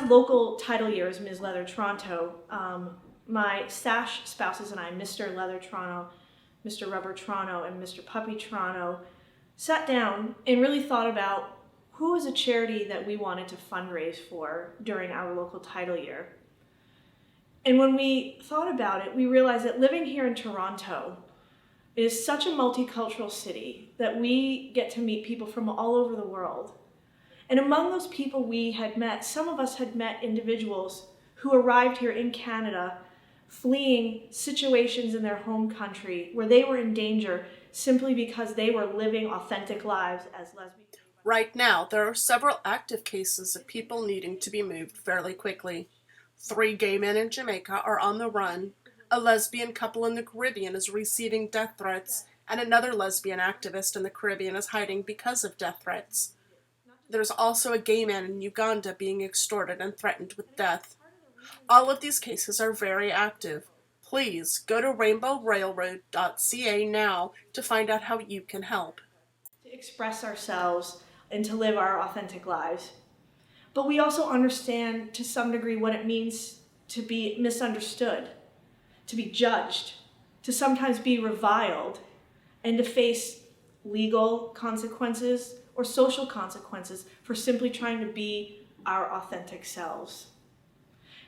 local title year as Ms. Leather Toronto, my stash spouses and I, Mr. Leather Toronto, Mr. Rubber Toronto, and Mr. Puppy Toronto, sat down and really thought about who was a charity that we wanted to fundraise for during our local title year. And when we thought about it, we realized that living here in Toronto is such a multicultural city that we get to meet people from all over the world. And among those people we had met, some of us had met individuals who arrived here in Canada fleeing situations in their home country where they were in danger simply because they were living authentic lives as lesbians. Right now, there are several active cases of people needing to be moved fairly quickly. 3 gay men in Jamaica are on the run, a lesbian couple in the Caribbean is receiving death threats, and another lesbian activist in the Caribbean is hiding because of death threats. There's also a gay man in Uganda being extorted and threatened with death. All of these cases are very active. Please go to rainbowrailroad.ca now to find out how you can help. To express ourselves and to live our authentic lives. But we also understand to some degree what it means to be misunderstood, to be judged, to sometimes be reviled, and to face legal consequences or social consequences for simply trying to be our authentic selves.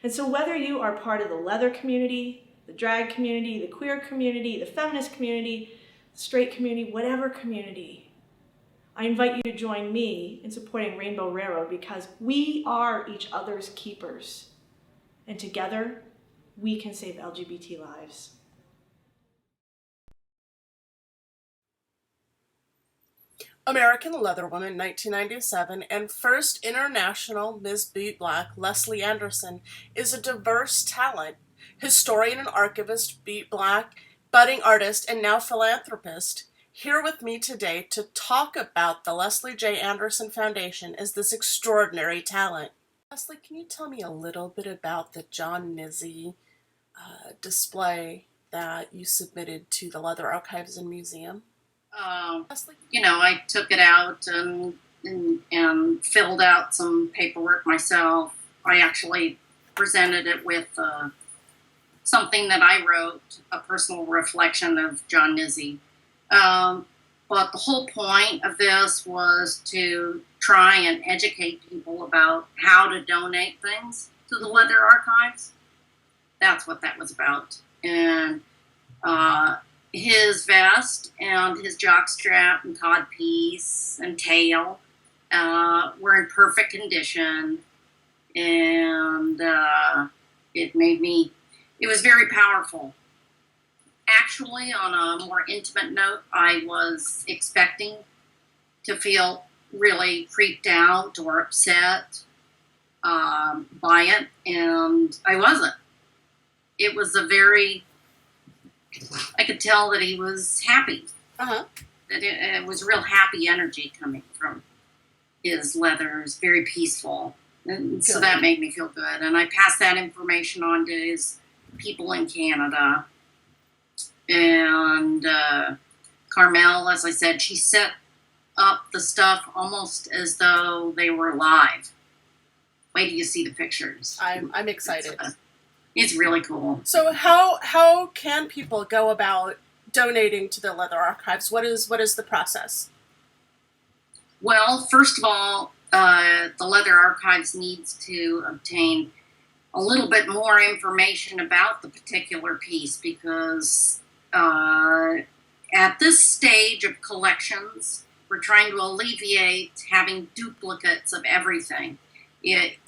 And so whether you are part of the leather community, the drag community, the queer community, the feminist community, the straight community, whatever community, I invite you to join me in supporting Rainbow Railroad because we are each other's keepers. And together, we can save LGBT lives. American Leather Woman 1997 and first international Ms. Boot Black, Leslie Anderson, is a diverse talent. Historian and archivist Boot Black, budding artist, and now philanthropist. Here with me today to talk about the Leslie J. Anderson Foundation is this extraordinary talent. Leslie, can you tell me a little bit about the John Nizzi display that you submitted to the Leather Archives and Museum? I took it out and filled out some paperwork myself. I actually presented it with something that I wrote, a personal reflection of John Nizzi. But the whole point of this was to try and educate people about how to donate things to the Leather Archives. That's what that was about. And his vest and his jockstrap and codpiece and tail were in perfect condition. And it was very powerful. Actually, on a more intimate note, I was expecting to feel really creeped out or upset by it, and I wasn't. It was I could tell that he was happy. Uh-huh. That it was real happy energy coming from his leathers, very peaceful. And so that made me feel good. And I passed that information on to his people in Canada. And Carmel, as I said, she set up the stuff almost as though they were alive. Wait till you see the pictures. I'm excited. It's really cool. So how can people go about donating to the Leather Archives? What is the process? Well, first of all, the Leather Archives needs to obtain a little bit more information about the particular piece because at this stage of collections, we're trying to alleviate having duplicates of everything. It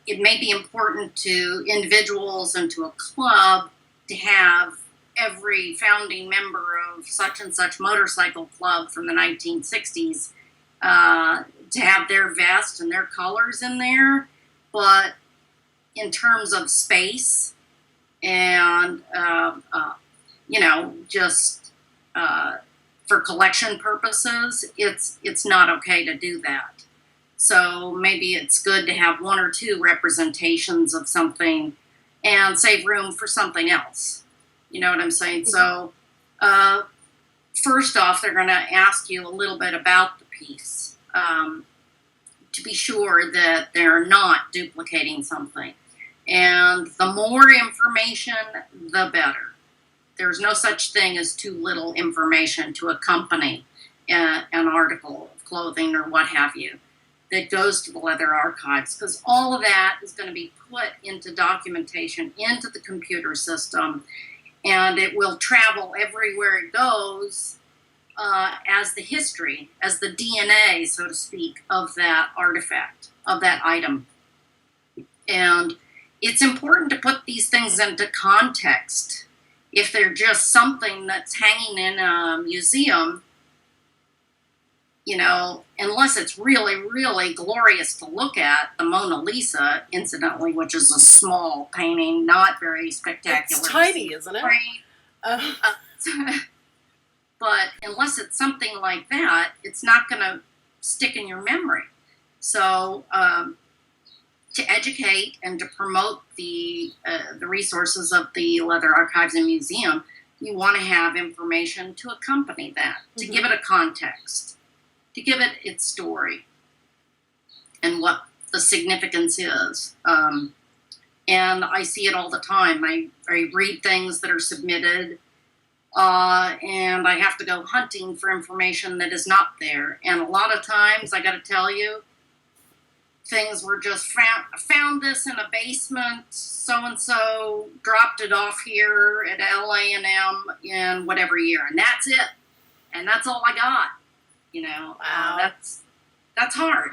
may be important to individuals and to a club to have every founding member of such and such motorcycle club from the 1960s to have their vest and their colors in there. But in terms of space and, just for collection purposes, it's not okay to do that. So maybe it's good to have 1 or 2 representations of something and save room for something else. You know what I'm saying? So first off, they're going to ask you a little bit about the piece. to be sure that they're not duplicating something. And the more information, the better. There's no such thing as too little information to accompany an article of clothing or what have you that goes to the leather archives, because all of that is going to be put into documentation, into the computer system, and it will travel everywhere it goes as the history, as the DNA, so to speak, of that artifact, of that item. And it's important to put these things into context. If they're just something that's hanging in a museum, you know, unless it's really, really glorious to look at, the Mona Lisa, incidentally, which is a small painting, not very spectacular. It's tiny, isn't it? But unless it's something like that, it's not going to stick in your memory. So to educate and to promote the resources of the Leather Archives and Museum, you want to have information to accompany that, to give it a context, to give it its story and what the significance is. And I see it all the time. I read things that are submitted, and I have to go hunting for information that is not there. And a lot of times, I got to tell you, things were just found this in a basement, so-and-so dropped it off here at LA&M in whatever year, and that's it. And that's all I got. You know, wow. That's hard.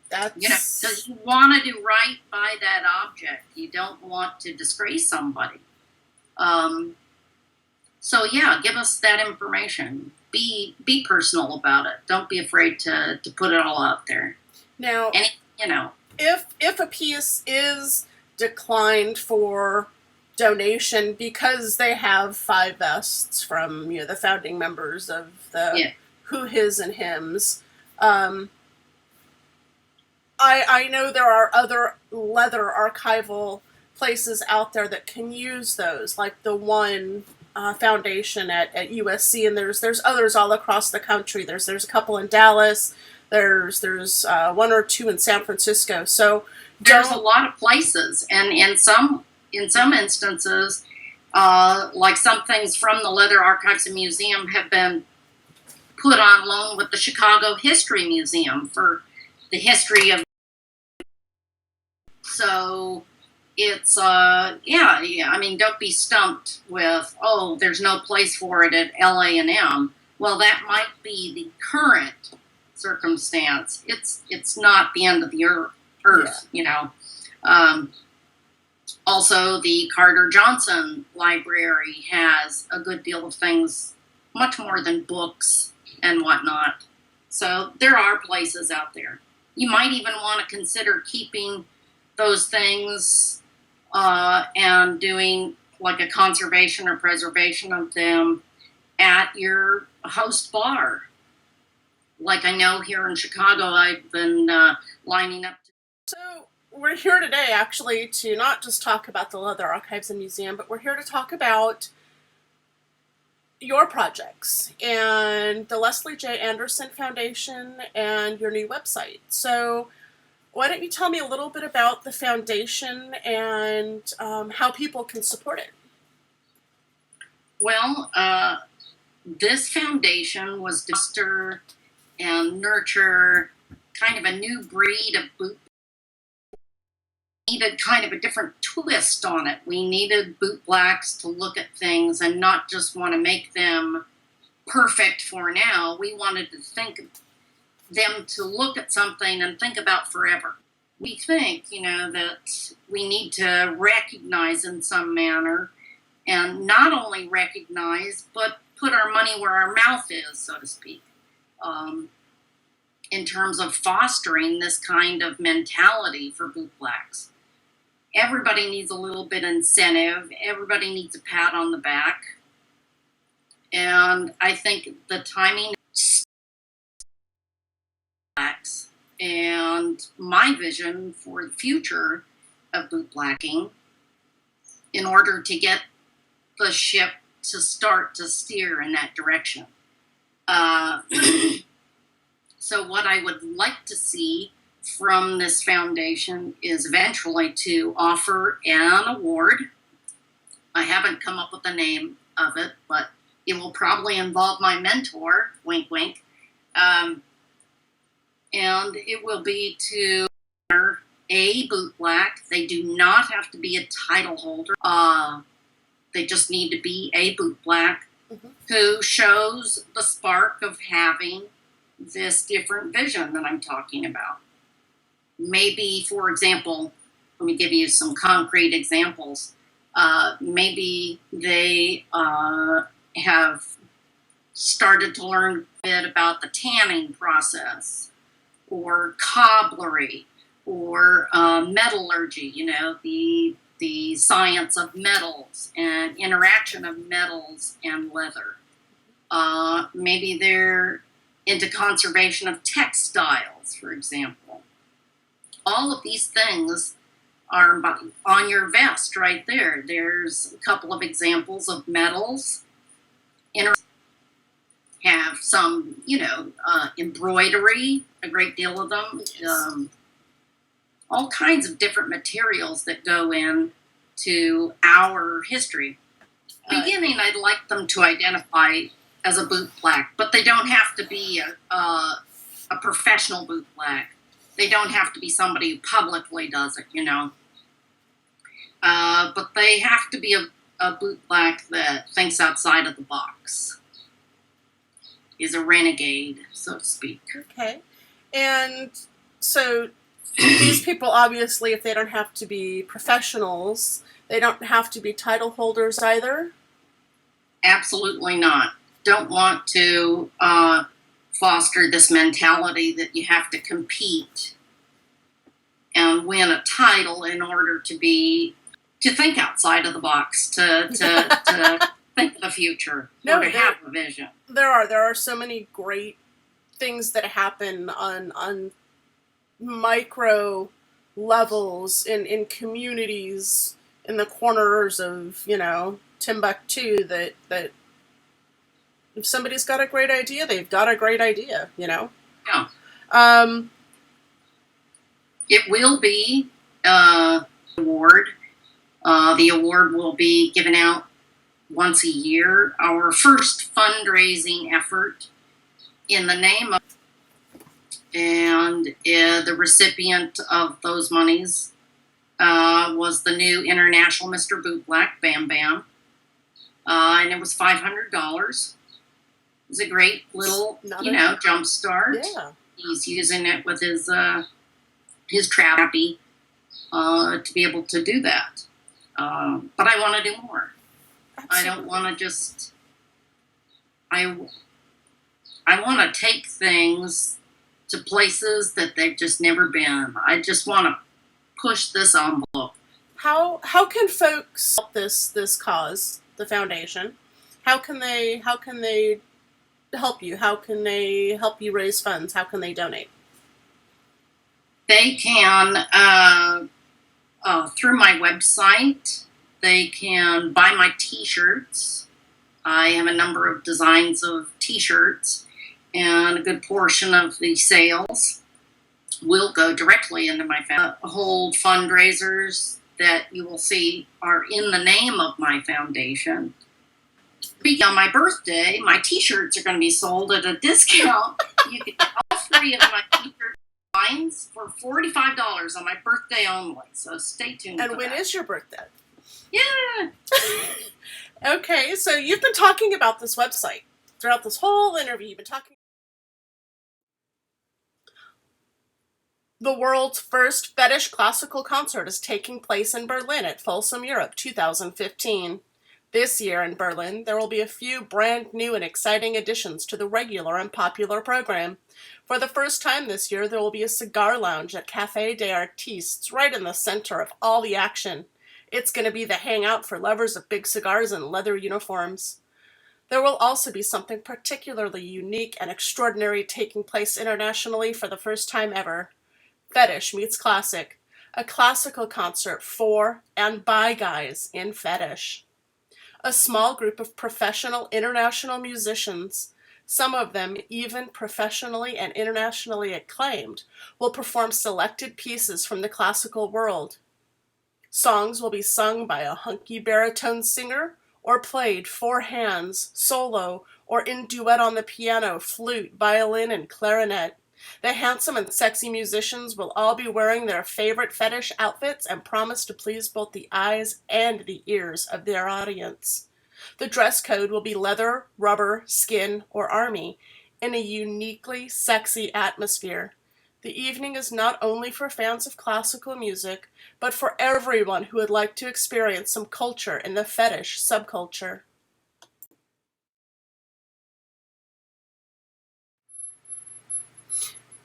That's... You know, because you want to do right by that object. You don't want to disgrace somebody. So yeah, give us that information. Be personal about it. Don't be afraid to put it all out there. Now, and, you know, if a piece is declined for donation because they have 5 vests from, you know, the founding members of the Who, His, and Hims, I know there are other leather archival places out there that can use those, like the one foundation at USC, and there's others all across the country. There's a couple in Dallas. There's 1 or 2 in San Francisco. So there's a lot of places, and in some instances, like some things from the Leather Archives and Museum have been put on loan with the Chicago History Museum for the history of. So it's I mean, don't be stumped with, oh, there's no place for it at LA&M. Well, that might be the current circumstance. It's not the end of the earth, you know. Also, the Carter Johnson Library has a good deal of things, much more than books and whatnot. So there are places out there. You might even want to consider keeping those things and doing like a conservation or preservation of them at your host bar. Like I know here in Chicago, I've been lining up. So we're here today actually to not just talk about the Leather Archives and Museum, but we're here to talk about your projects and the Leslie J. Anderson Foundation and your new website. So why don't you tell me a little bit about the foundation and how people can support it? Well, this foundation was to foster and nurture kind of a new breed of boot. We needed kind of a different twist on it. We needed boot blacks to look at things and not just want to make them perfect for now. We wanted to think them to look at something and think about forever. We think, you know, that we need to recognize in some manner, and not only recognize, but put our money where our mouth is, so to speak, in terms of fostering this kind of mentality for boot blacks. Everybody needs a little bit of incentive. Everybody needs a pat on the back. And I think the timing and my vision for the future of bootblacking in order to get the ship to start to steer in that direction. So what I would like to see from this foundation is eventually to offer an award. I haven't come up with the name of it, but it will probably involve my mentor, wink, wink. And it will be to honor a bootblack. They do not have to be a title holder. They just need to be a bootblack who shows the spark of having this different vision that I'm talking about. Maybe, for example, let me give you some concrete examples. Maybe they have started to learn a bit about the tanning process, or cobblery, or metallurgy, you know, the science of metals and interaction of metals and leather. Maybe they're into conservation of textiles, for example. All of these things are on your vest right there. There's a couple of examples of metals. Have some, you know, embroidery, a great deal of them. Yes. All kinds of different materials that go into our history. Beginning, I'd like them to identify as a bootblack, but they don't have to be a professional bootblack. They don't have to be somebody who publicly does it, you know. But they have to be a bootblack that thinks outside of the box, is a renegade, so to speak. Okay. And so these people, obviously, if they don't have to be professionals, they don't have to be title holders either? Absolutely not. Don't want to foster this mentality that you have to compete and win a title in order to think outside of the box, to think of the future, or to have a vision. There are so many great things that happen on micro levels in communities in the corners of, you know, Timbuktu that if somebody's got a great idea, they've got a great idea, you know? Yeah. It will be award. The award will be given out once a year. Our first fundraising effort in the name of, and the recipient of those monies was the new International Mr. Bootblack, Bam Bam. And it was $500. It was a great little, jump start. Yeah. He's using it with his trappy to be able to do that. But I want to do more. Absolutely. I don't want to just... I want to take things to places that they've just never been. I just want to push this envelope. How can folks help this cause, the foundation? How can they help you? How can they help you raise funds? How can they donate? They can through my website. They can buy my T-shirts. I have a number of designs of T-shirts, and a good portion of the sales will go directly into my foundation. Hold fundraisers that you will see are in the name of my foundation. On my birthday, my T-shirts are going to be sold at a discount. You can get all 3 of my T-shirt designs for $45 on my birthday only. So stay tuned. And when is your birthday? Yeah. Okay, so you've been talking about this website throughout this whole interview. You've been talking. The world's first fetish classical concert is taking place in Berlin at Folsom, Europe, 2015. This year in Berlin, there will be a few brand new and exciting additions to the regular and popular program. For the first time this year, there will be a cigar lounge at Café des Artistes, right in the center of all the action. It's going to be the hangout for lovers of big cigars and leather uniforms. There will also be something particularly unique and extraordinary taking place internationally for the first time ever. Fetish meets Classic, a classical concert for and by guys in fetish. A small group of professional international musicians, Some of them, even professionally and internationally acclaimed, will perform selected pieces from the classical world. Songs will be sung by a hunky baritone singer or played four hands, solo, or in duet on the piano, flute, violin, and clarinet. The handsome and sexy musicians will all be wearing their favorite fetish outfits and promise to please both the eyes and the ears of their audience. The dress code will be leather, rubber, skin, or army in a uniquely sexy atmosphere. The evening is not only for fans of classical music, but for everyone who would like to experience some culture in the fetish subculture.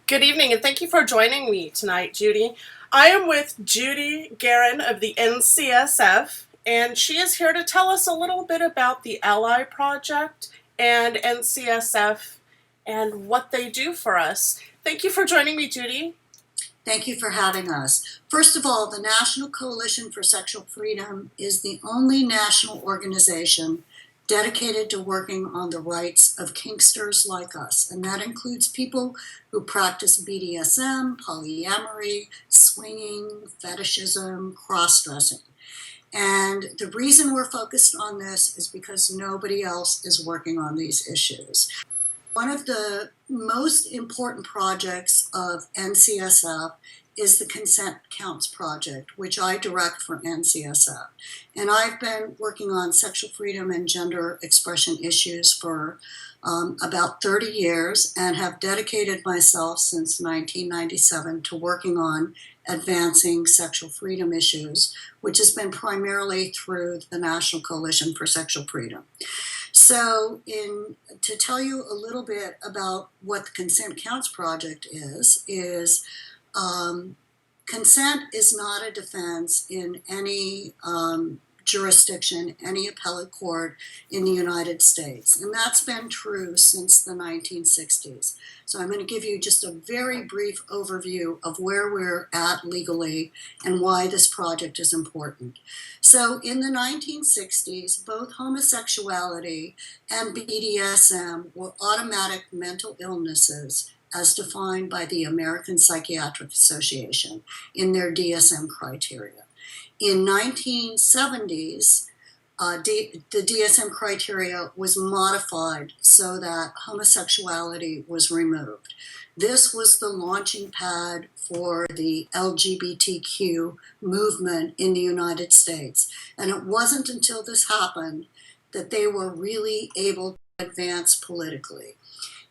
Good evening, and thank you for joining me tonight, Judy. I am with Judy Guerin of the NCSF, and she is here to tell us a little bit about the Ally Project and NCSF and what they do for us. Thank you for joining me, Judy. Thank you for having us. First of all, the National Coalition for Sexual Freedom is the only national organization dedicated to working on the rights of kinksters like us. And that includes people who practice BDSM, polyamory, swinging, fetishism, cross-dressing. And the reason we're focused on this is because nobody else is working on these issues. One of the most important projects of NCSF is the Consent Counts Project, which I direct for NCSF. And I've been working on sexual freedom and gender expression issues for about 30 years and have dedicated myself since 1997 to working on advancing sexual freedom issues, which has been primarily through the National Coalition for Sexual Freedom. So to tell you a little bit about what the Consent Counts Project is consent is not a defense in any jurisdiction, any appellate court in the United States. And that's been true since the 1960s. So I'm going to give you just a very brief overview of where we're at legally and why this project is important. So in the 1960s, both homosexuality and BDSM were automatic mental illnesses as defined by the American Psychiatric Association in their DSM criteria. In 1970s, the DSM criteria was modified so that homosexuality was removed. This was the launching pad for the LGBTQ movement in the United States. And it wasn't until this happened that they were really able to advance politically.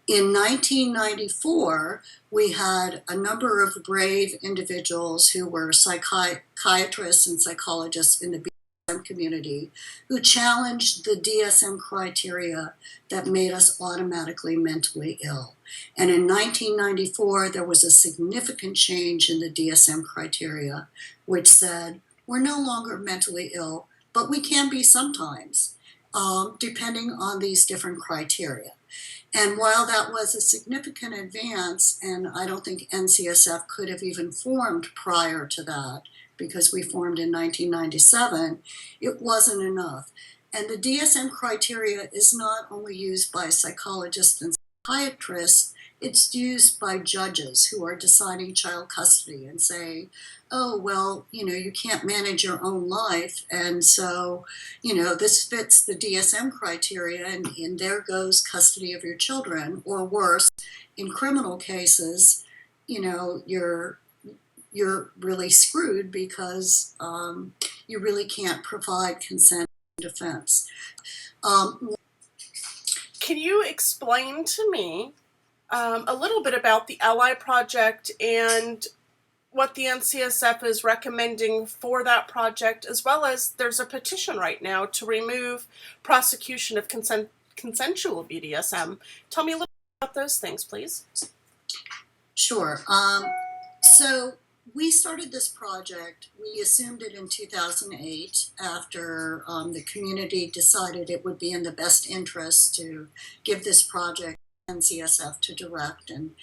In 1994, we had a number of brave individuals who were psychiatrists and psychologists in the BDSM community who challenged the DSM criteria that made us automatically mentally ill. And in 1994, there was a significant change in the DSM criteria, which said, we're no longer mentally ill, but we can be sometimes, depending on these different criteria. And while that was a significant advance, and I don't think NCSF could have even formed prior to that, because we formed in 1997, it wasn't enough. And the DSM criteria is not only used by psychologists and psychiatrists, it's used by judges who are deciding child custody and saying, oh, well, you can't manage your own life. And so, this fits the DSM criteria and there goes custody of your children. Or worse, in criminal cases, you're really screwed because you really can't provide consent and defense. Can you explain to me a little bit about the Ally Project and what the NCSF is recommending for that project, as well as there's a petition right now to remove prosecution of consensual BDSM. Tell me a little bit about those things, please. Sure. So we started this project, we assumed it in 2008 after the community decided it would be in the best interest to give this project NCSF to direct and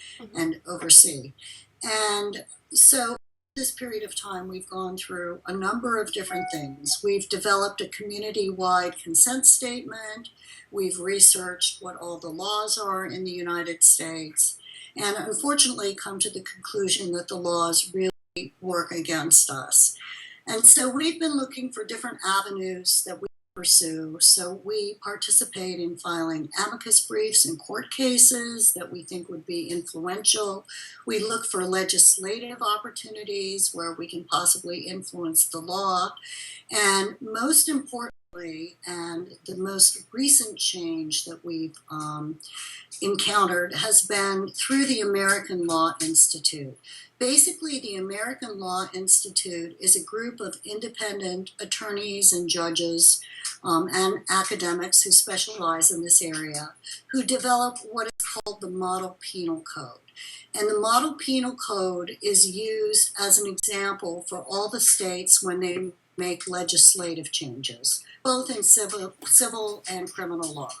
oversee. And so this period of time, we've gone through a number of different things. We've developed a community-wide consent statement. We've researched what all the laws are in the United States, and unfortunately come to the conclusion that the laws really work against us. And so we've been looking for different avenues that we pursue. So we participate in filing amicus briefs in court cases that we think would be influential. We look for legislative opportunities where we can possibly influence the law. And most importantly, and the most recent change that we've encountered has been through the American Law Institute. Basically, the American Law Institute is a group of independent attorneys and judges and academics who specialize in this area, who develop what is called the Model Penal Code. And the Model Penal Code is used as an example for all the states when they make legislative changes, both in civil and criminal law.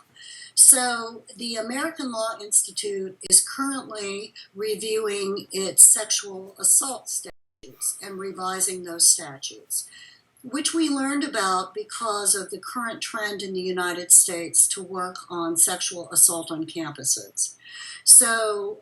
So the American Law Institute is currently reviewing its sexual assault statutes and revising those statutes, which we learned about because of the current trend in the United States to work on sexual assault on campuses. So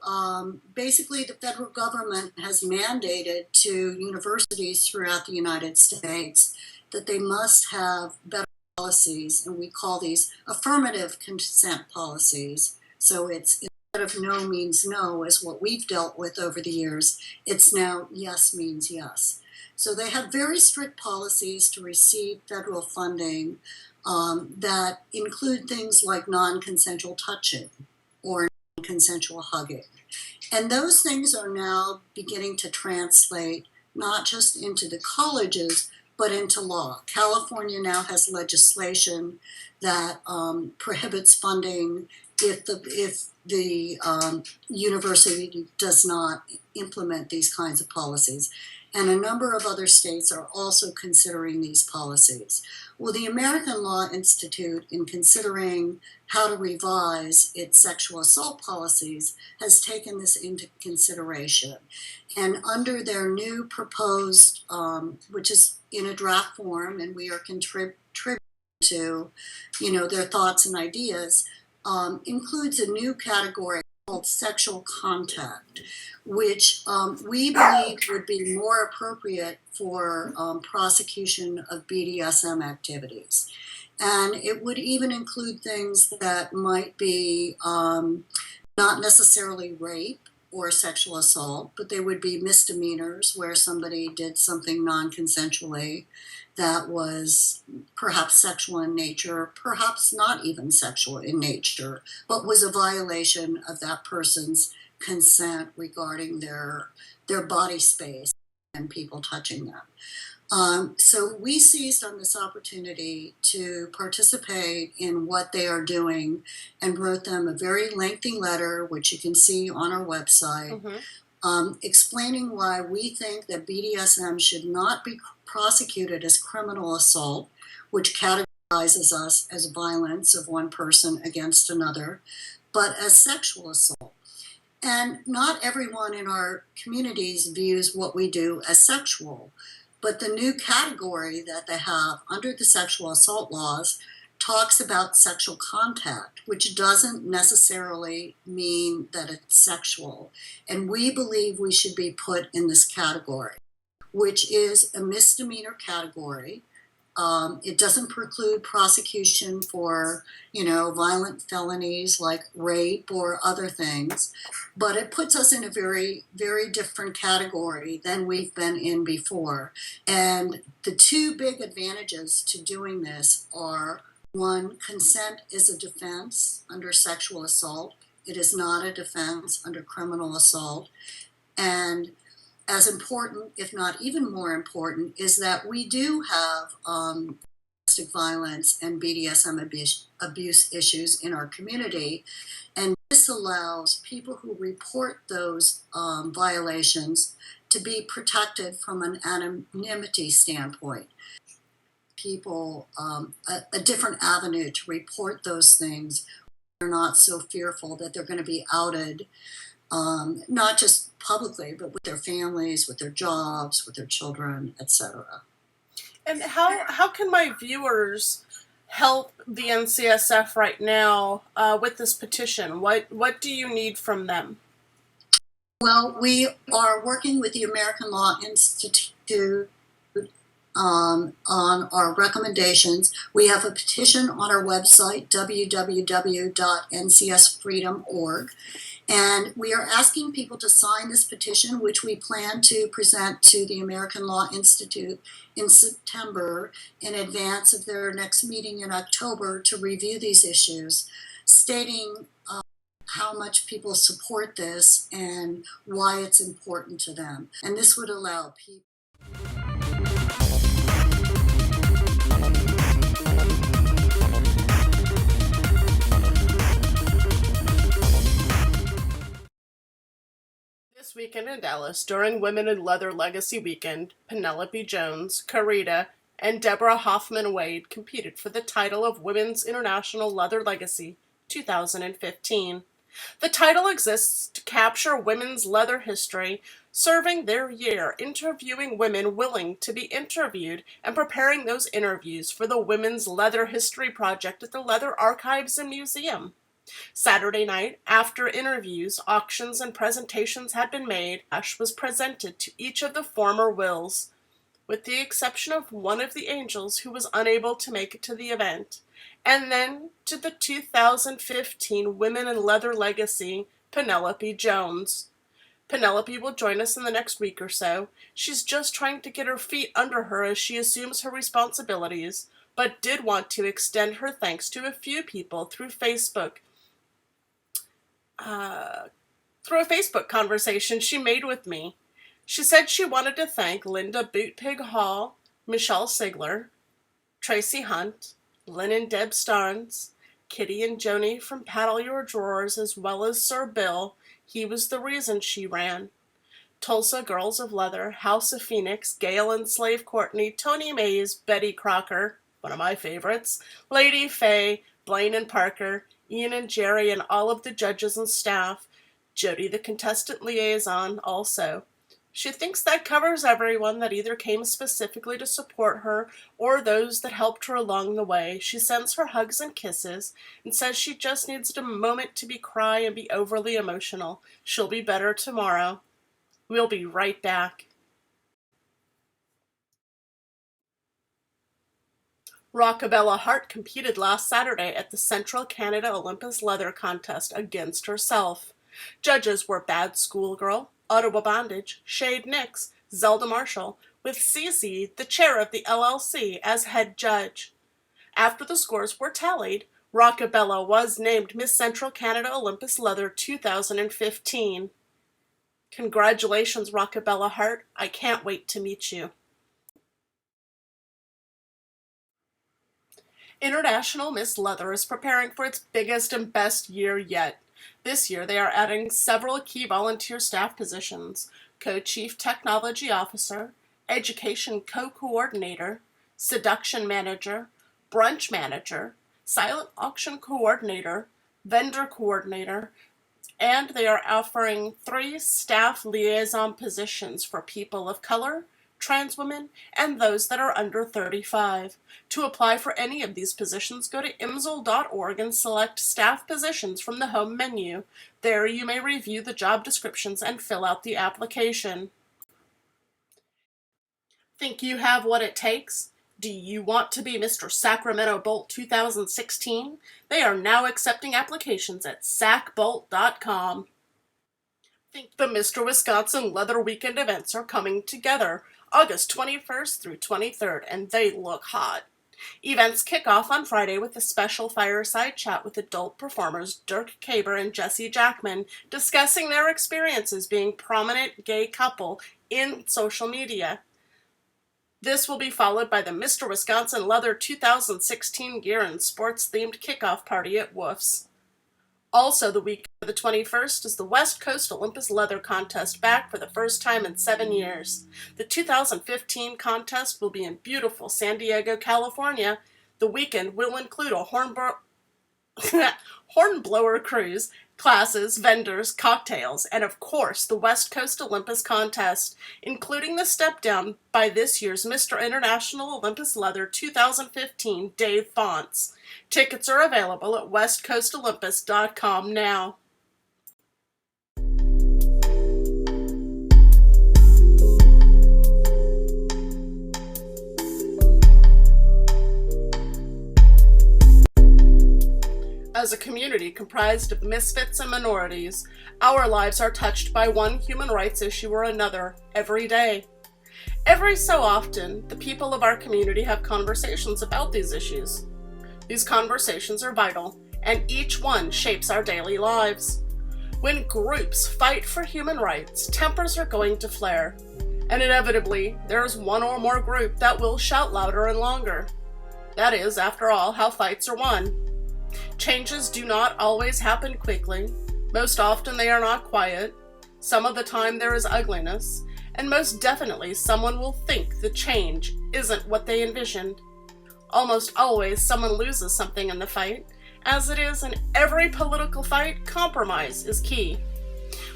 basically, the federal government has mandated to universities throughout the United States that they must have better policies, and we call these affirmative consent policies. So it's, instead of no means no, as what we've dealt with over the years, it's now yes means yes. So they have very strict policies to receive federal funding that include things like non-consensual touching or non-consensual hugging. And those things are now beginning to translate not just into the colleges, but into law. California now has legislation that prohibits funding if the university does not implement these kinds of policies. And a number of other states are also considering these policies. Well, the American Law Institute, in considering how to revise its sexual assault policies, has taken this into consideration. And under their new proposed, which is in a draft form, and we are contributing to, their thoughts and ideas, includes a new category called sexual contact, which we believe would be more appropriate for prosecution of BDSM activities. And it would even include things that might be not necessarily rape or sexual assault, but they would be misdemeanors where somebody did something non-consensually that was perhaps sexual in nature, perhaps not even sexual in nature, but was a violation of that person's consent regarding their body space and people touching them. So we seized on this opportunity to participate in what they are doing and wrote them a very lengthy letter, which you can see on our website, explaining why we think that BDSM should not be prosecuted as criminal assault, which categorizes us as violence of one person against another, but as sexual assault. And not everyone in our communities views what we do as sexual. But the new category that they have under the sexual assault laws talks about sexual contact, which doesn't necessarily mean that it's sexual. And we believe we should be put in this category, which is a misdemeanor category. It doesn't preclude prosecution for, violent felonies like rape or other things, but it puts us in a very, very different category than we've been in before. And the two big advantages to doing this are, one, consent is a defense under sexual assault. It is not a defense under criminal assault. And as important, if not even more important, is that we do have domestic violence and BDSM abuse issues in our community. And this allows people who report those violations to be protected from an anonymity standpoint. People a different avenue to report those things. They're not so fearful that they're going to be outed. Not just publicly, but with their families, with their jobs, with their children, etc. And how can my viewers help the NCSF right now with this petition? What do you need from them? Well, we are working with the American Law Institute on our recommendations. We have a petition on our website, www.ncsfreedom.org, and we are asking people to sign this petition, which we plan to present to the American Law Institute in September in advance of their next meeting in October to review these issues, stating how much people support this and why it's important to them. And this would allow people. This weekend in Dallas, during Women in Leather Legacy Weekend, Penelope Jones, Carita, and Deborah Hoffman-Wade competed for the title of Women's International Leather Legacy 2015. The title exists to capture women's leather history, serving their year, interviewing women willing to be interviewed, and preparing those interviews for the Women's Leather History Project at the Leather Archives and Museum. Saturday night, after interviews, auctions, and presentations had been made, cash was presented to each of the former wills, with the exception of one of the angels who was unable to make it to the event, and then to the 2015 Women in Leather Legacy, Penelope Jones. Penelope will join us in the next week or so. She's just trying to get her feet under her as she assumes her responsibilities, but did want to extend her thanks to a few people through a Facebook conversation she made with me. She said she wanted to thank Linda Bootpig Hall, Michelle Sigler, Tracy Hunt, Lynn and Deb Starnes, Kitty and Joni from Paddle Your Drawers, as well as Sir Bill. He was the reason she ran. Tulsa Girls of Leather, House of Phoenix, Gail and Slave Courtney, Tony Mays, Betty Crocker, one of my favorites, Lady Faye, Blaine and Parker, Ian and Jerry, and all of the judges and staff, Jody the contestant liaison also. She thinks that covers everyone that either came specifically to support her or those that helped her along the way. She sends her hugs and kisses and says she just needs a moment to cry and be overly emotional. She'll be better tomorrow. We'll be right back. Rockabella Hart competed last Saturday at the Central Canada Olympus Leather Contest against herself. Judges were Bad Schoolgirl, Ottawa Bondage, Shade Nix, Zelda Marshall, with Cece, the chair of the LLC, as head judge. After the scores were tallied, Rockabella was named Miss Central Canada Olympus Leather 2015. Congratulations, Rockabella Hart. I can't wait to meet you. International Miss Leather is preparing for its biggest and best year yet. This year, they are adding several key volunteer staff positions: Co-Chief Technology Officer, Education Co-Coordinator, Seduction Manager, Brunch Manager, Silent Auction Coordinator, Vendor Coordinator, and they are offering 3 staff liaison positions for people of color, trans women, and those that are under 35. To apply for any of these positions, go to imsl.org and select Staff Positions from the home menu. There you may review the job descriptions and fill out the application. Think you have what it takes? Do you want to be Mr. Sacramento Bolt 2016? They are now accepting applications at sacbolt.com. Think the Mr. Wisconsin Leather Weekend events are coming together August 21st through 23rd, and they look hot. Events kick off on Friday with a special fireside chat with adult performers Dirk Kaber and Jesse Jackman discussing their experiences being prominent gay couple in social media. This will be followed by the Mr. Wisconsin Leather 2016 gear and sports-themed kickoff party at Woof's. Also, the week of the 21st is the West Coast Olympus Leather Contest, back for the first time in 7 years. The 2015 contest will be in beautiful San Diego, California. The weekend will include a hornblower crews, classes, vendors, cocktails, and of course the West Coast Olympus contest, including the step down by this year's Mr. International Olympus Leather 2015, Dave Fonts. Tickets are available at westcoastolympus.com now. As a community comprised of misfits and minorities, our lives are touched by one human rights issue or another every day. Every so often, the people of our community have conversations about these issues. These conversations are vital, and each one shapes our daily lives. When groups fight for human rights, tempers are going to flare, and inevitably, there's one or more group that will shout louder and longer. That is, after all, how fights are won. Changes do not always happen quickly. Most often they are not quiet. Some of the time there is ugliness, and most definitely someone will think the change isn't what they envisioned. Almost always someone loses something in the fight. As it is in every political fight, compromise is key.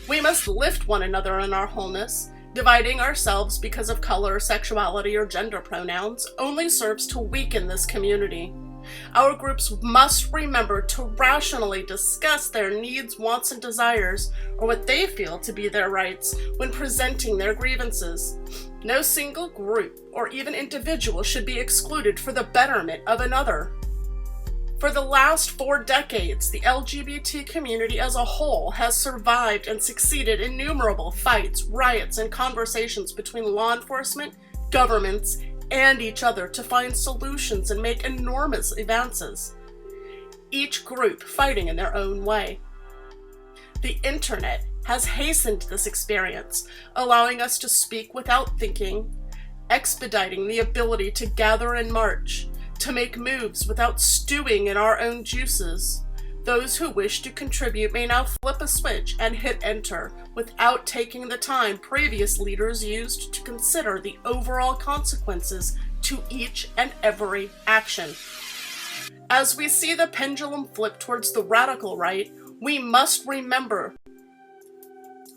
We must lift one another in our wholeness. Dividing ourselves because of color, sexuality, or gender pronouns only serves to weaken this community. Our groups must remember to rationally discuss their needs, wants, and desires, or what they feel to be their rights, when presenting their grievances. No single group or even individual should be excluded for the betterment of another. For the last 4 decades, the LGBT community as a whole has survived and succeeded in innumerable fights, riots, and conversations between law enforcement, governments, and each other to find solutions and make enormous advances. Each group fighting in their own way. The internet has hastened this experience, allowing us to speak without thinking, expediting the ability to gather and march, to make moves without stewing in our own juices. Those who wish to contribute may now flip a switch and hit enter without taking the time previous leaders used to consider the overall consequences to each and every action. As we see the pendulum flip towards the radical right, we must remember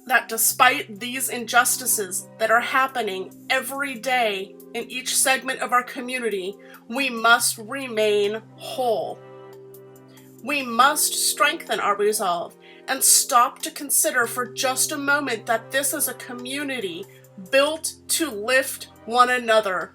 that despite these injustices that are happening every day in each segment of our community, we must remain whole. We must strengthen our resolve and stop to consider for just a moment that this is a community built to lift one another.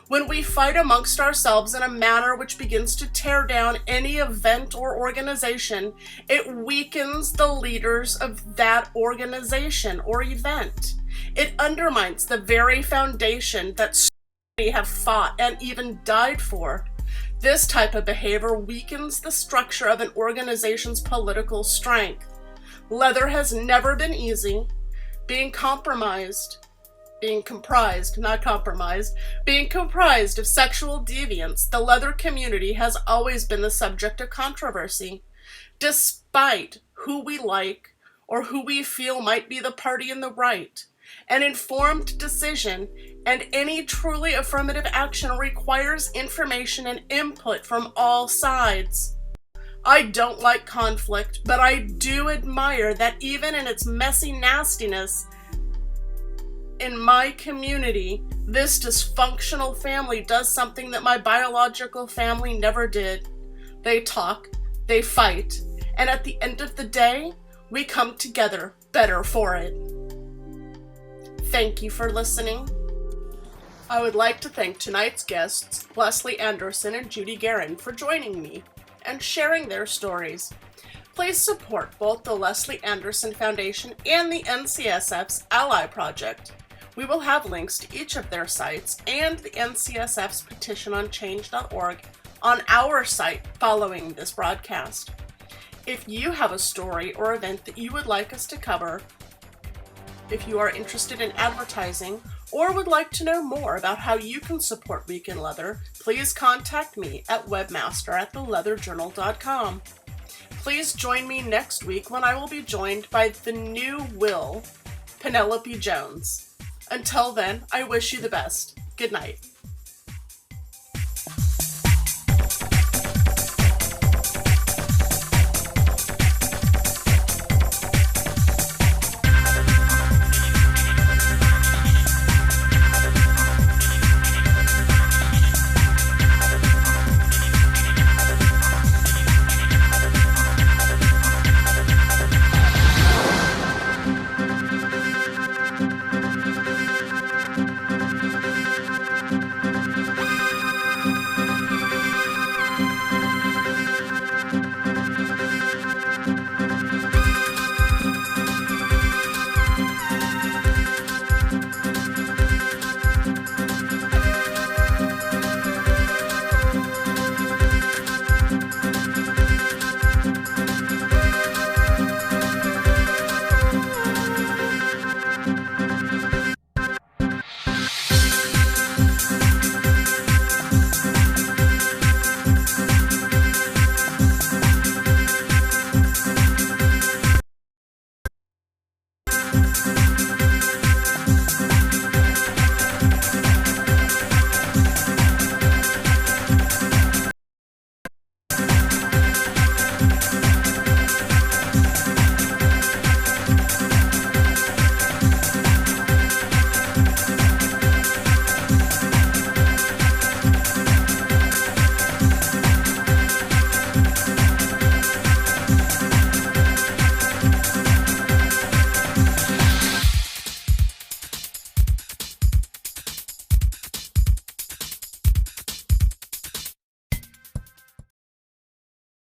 When we fight amongst ourselves in a manner which begins to tear down any event or organization, it weakens the leaders of that organization or event. It undermines the very foundation that so many have fought and even died for. This type of behavior weakens the structure of an organization's political strength. Leather has never been easy. Being comprised of sexual deviants, the leather community has always been the subject of controversy. Despite who we like or who we feel might be the party in the right, an informed decision and any truly affirmative action requires information and input from all sides. I don't like conflict, but I do admire that even in its messy nastiness, in my community, this dysfunctional family does something that my biological family never did. They talk, they fight, and at the end of the day, we come together better for it. Thank you for listening. I would like to thank tonight's guests, Leslie Anderson and Judy Guerin, for joining me and sharing their stories. Please support both the Leslie Anderson Foundation and the NCSF's Ally Project. We will have links to each of their sites and the NCSF's petition on change.org on our site following this broadcast. If you have a story or event that you would like us to cover, if you are interested in advertising, or would like to know more about how you can support Weekend Leather, please contact me at webmaster@theleatherjournal.com. Please join me next week when I will be joined by the new Will, Penelope Jones. Until then, I wish you the best. Good night.